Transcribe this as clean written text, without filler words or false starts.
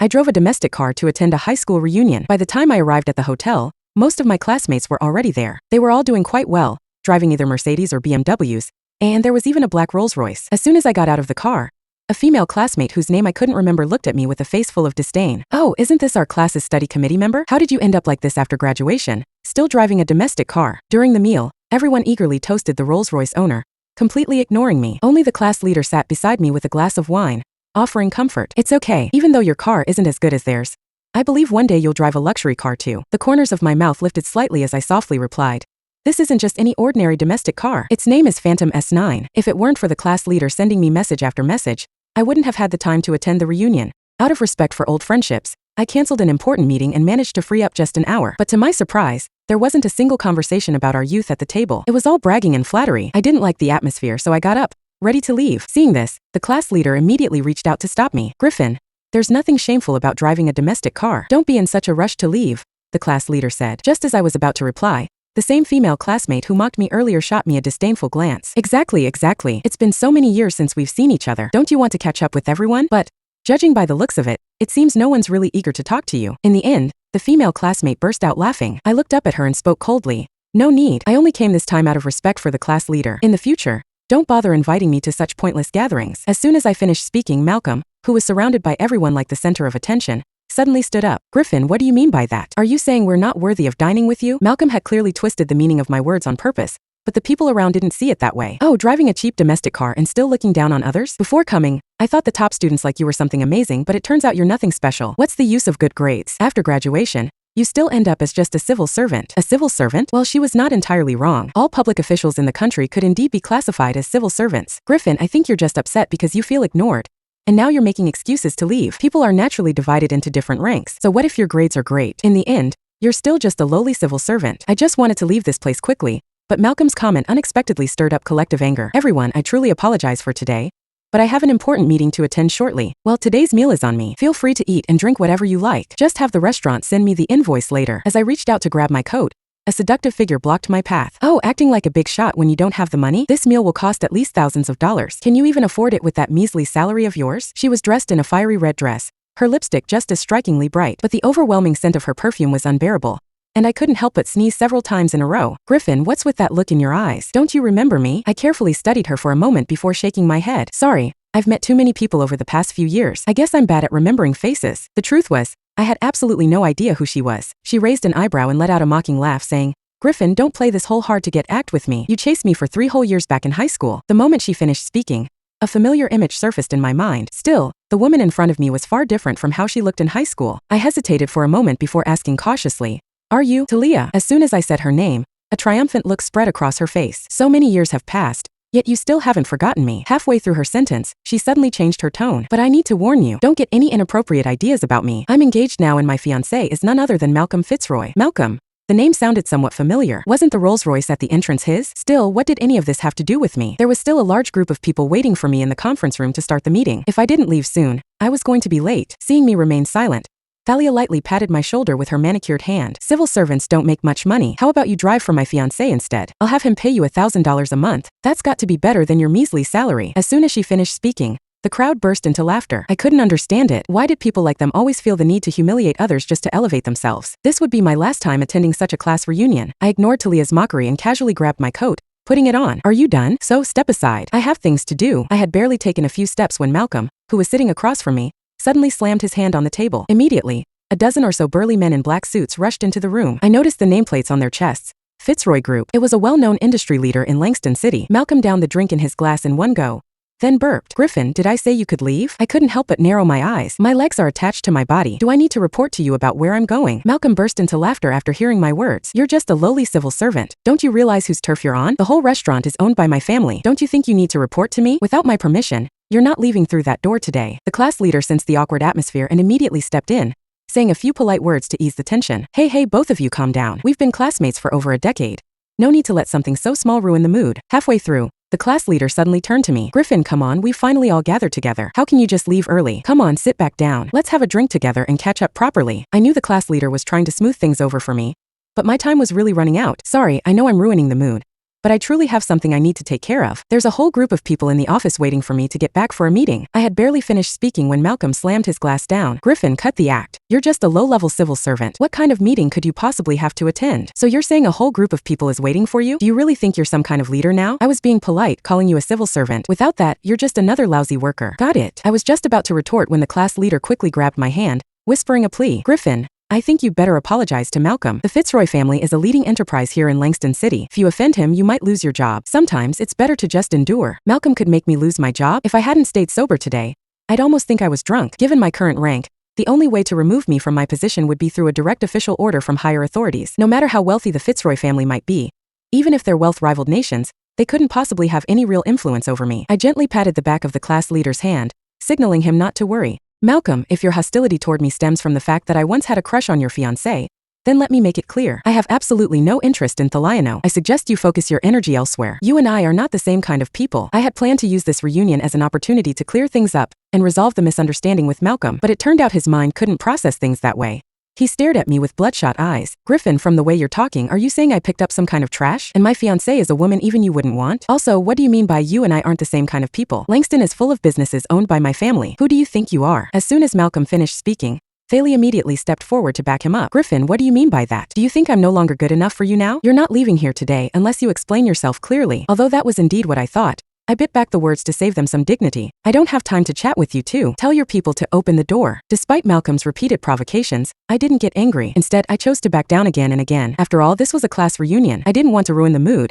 I drove a domestic car to attend a high school reunion. By the time I arrived at the hotel, most of my classmates were already there. They were all doing quite well, driving either Mercedes or BMWs, and there was even a black Rolls-Royce. As soon as I got out of the car, a female classmate whose name I couldn't remember looked at me with a face full of disdain. "Oh, isn't this our class's study committee member? How did you end up like this after graduation, still driving a domestic car?" During the meal, everyone eagerly toasted the Rolls-Royce owner, completely ignoring me. Only the class leader sat beside me with a glass of wine, offering comfort. "It's okay, even though your car isn't as good as theirs. I believe one day you'll drive a luxury car too." The corners of my mouth lifted slightly as I softly replied, "This isn't just any ordinary domestic car. Its name is Phantom S9. If it weren't for the class leader sending me message after message, I wouldn't have had the time to attend the reunion. Out of respect for old friendships, I canceled an important meeting and managed to free up just an hour. But to my surprise, there wasn't a single conversation about our youth at the table. It was all bragging and flattery. I didn't like the atmosphere, so I got up, ready to leave. Seeing this, the class leader immediately reached out to stop me. "Griffin, there's nothing shameful about driving a domestic car. Don't be in such a rush to leave," the class leader said. Just as I was about to reply, the same female classmate who mocked me earlier shot me a disdainful glance. Exactly. It's been so many years since we've seen each other. Don't you want to catch up with everyone? But, judging by the looks of it seems no one's really eager to talk to you." In the end, the female classmate burst out laughing. I looked up at her and spoke coldly. "No need. I only came this time out of respect for the class leader. In the future, don't bother inviting me to such pointless gatherings." As soon as I finished speaking, Malcolm, who was surrounded by everyone like the center of attention, suddenly stood up. "Griffin, what do you mean by that? Are you saying we're not worthy of dining with you?" Malcolm had clearly twisted the meaning of my words on purpose, but the people around didn't see it that way. "Oh, driving a cheap domestic car and still looking down on others? Before coming, I thought the top students like you were something amazing, but it turns out you're nothing special. What's the use of good grades? After graduation, you still end up as just a civil servant." "A civil servant?" Well, she was not entirely wrong. All public officials in the country could indeed be classified as civil servants. "Griffin, I think you're just upset because you feel ignored. And now you're making excuses to leave. People are naturally divided into different ranks. So what if your grades are great? In the end, you're still just a lowly civil servant." I just wanted to leave this place quickly, but Malcolm's comment unexpectedly stirred up collective anger. "Everyone, I truly apologize for today, but I have an important meeting to attend shortly. Well, today's meal is on me. Feel free to eat and drink whatever you like. Just have the restaurant send me the invoice later." As I reached out to grab my coat, a seductive figure blocked my path. "Oh, acting like a big shot when you don't have the money? This meal will cost at least thousands of dollars. Can you even afford it with that measly salary of yours?" She was dressed in a fiery red dress, her lipstick just as strikingly bright, but the overwhelming scent of her perfume was unbearable, and I couldn't help but sneeze several times in a row. "Griffin, what's with that look in your eyes? Don't you remember me?" I carefully studied her for a moment before shaking my head. "Sorry, I've met too many people over the past few years. I guess I'm bad at remembering faces." The truth was, I had absolutely no idea who she was. She raised an eyebrow and let out a mocking laugh, saying, "Griffin, don't play this whole hard-to-get act with me. You chased me for 3 whole years back in high school." The moment she finished speaking, a familiar image surfaced in my mind. Still, the woman in front of me was far different from how she looked in high school. I hesitated for a moment before asking cautiously, "Are you Talia?" As soon as I said her name, a triumphant look spread across her face. "So many years have passed, yet you still haven't forgotten me." Halfway through her sentence, she suddenly changed her tone. "But I need to warn you, don't get any inappropriate ideas about me. I'm engaged now and my fiancé is none other than Malcolm Fitzroy." Malcolm? The name sounded somewhat familiar. Wasn't the Rolls-Royce at the entrance his? Still, what did any of this have to do with me? There was still a large group of people waiting for me in the conference room to start the meeting. If I didn't leave soon, I was going to be late. Seeing me remain silent, Thalia lightly patted my shoulder with her manicured hand. "Civil servants don't make much money. How about you drive for my fiancé instead? I'll have him pay you $1,000 a month. That's got to be better than your measly salary." As soon as she finished speaking, the crowd burst into laughter. I couldn't understand it. Why did people like them always feel the need to humiliate others just to elevate themselves? This would be my last time attending such a class reunion. I ignored Talia's mockery and casually grabbed my coat, putting it on. "Are you done? So step aside. I have things to do." I had barely taken a few steps when Malcolm, who was sitting across from me, suddenly slammed his hand on the table. Immediately, a dozen or so burly men in black suits rushed into the room. I noticed the nameplates on their chests. Fitzroy Group. It was a well-known industry leader in Langston City. Malcolm downed the drink in his glass in one go, then burped. "Griffin, did I say you could leave?" I couldn't help but narrow my eyes. "My legs are attached to my body. Do I need to report to you about where I'm going?" Malcolm burst into laughter after hearing my words. "You're just a lowly civil servant. Don't you realize whose turf you're on? The whole restaurant is owned by my family. Don't you think you need to report to me? Without my permission, you're not leaving through that door today." The class leader sensed the awkward atmosphere and immediately stepped in, saying a few polite words to ease the tension. Hey, both of you calm down. We've been classmates for over a decade. No need to let something so small ruin the mood." Halfway through, the class leader suddenly turned to me. "Griffin, come on, we finally all gathered together. How can you just leave early? Come on, sit back down. Let's have a drink together and catch up properly." I knew the class leader was trying to smooth things over for me, but my time was really running out. "Sorry, I know I'm ruining the mood, but I truly have something I need to take care of. There's a whole group of people in the office waiting for me to get back for a meeting. I had barely finished speaking when Malcolm slammed his glass down. Griffin, cut the act. You're just a low-level civil servant. What kind of meeting could you possibly have to attend? So you're saying a whole group of people is waiting for you? Do you really think you're some kind of leader now? I was being polite, calling you a civil servant. Without that, you're just another lousy worker. Got it. I was just about to retort when the class leader quickly grabbed my hand, whispering a plea. Griffin, I think you'd better apologize to Malcolm. The Fitzroy family is a leading enterprise here in Langston City. If you offend him, you might lose your job. Sometimes it's better to just endure. Malcolm could make me lose my job. If I hadn't stayed sober today, I'd almost think I was drunk. Given my current rank, the only way to remove me from my position would be through a direct official order from higher authorities. No matter how wealthy the Fitzroy family might be, even if their wealth rivaled nations, they couldn't possibly have any real influence over me. I gently patted the back of the class leader's hand, signaling him not to worry. Malcolm, if your hostility toward me stems from the fact that I once had a crush on your fiancé, then let me make it clear. I have absolutely no interest in Thaliano. I suggest you focus your energy elsewhere. You and I are not the same kind of people. I had planned to use this reunion as an opportunity to clear things up and resolve the misunderstanding with Malcolm, but it turned out his mind couldn't process things that way. He stared at me with bloodshot eyes. Griffin, from the way you're talking, are you saying I picked up some kind of trash? And my fiancé is a woman even you wouldn't want? Also, what do you mean by you and I aren't the same kind of people? Langston is full of businesses owned by my family. Who do you think you are? As soon as Malcolm finished speaking, Thalie immediately stepped forward to back him up. Griffin, what do you mean by that? Do you think I'm no longer good enough for you now? You're not leaving here today unless you explain yourself clearly. Although that was indeed what I thought, I bit back the words to save them some dignity. I don't have time to chat with you too. Tell your people to open the door. Despite Malcolm's repeated provocations, I didn't get angry. Instead, I chose to back down again and again. After all, this was a class reunion. I didn't want to ruin the mood,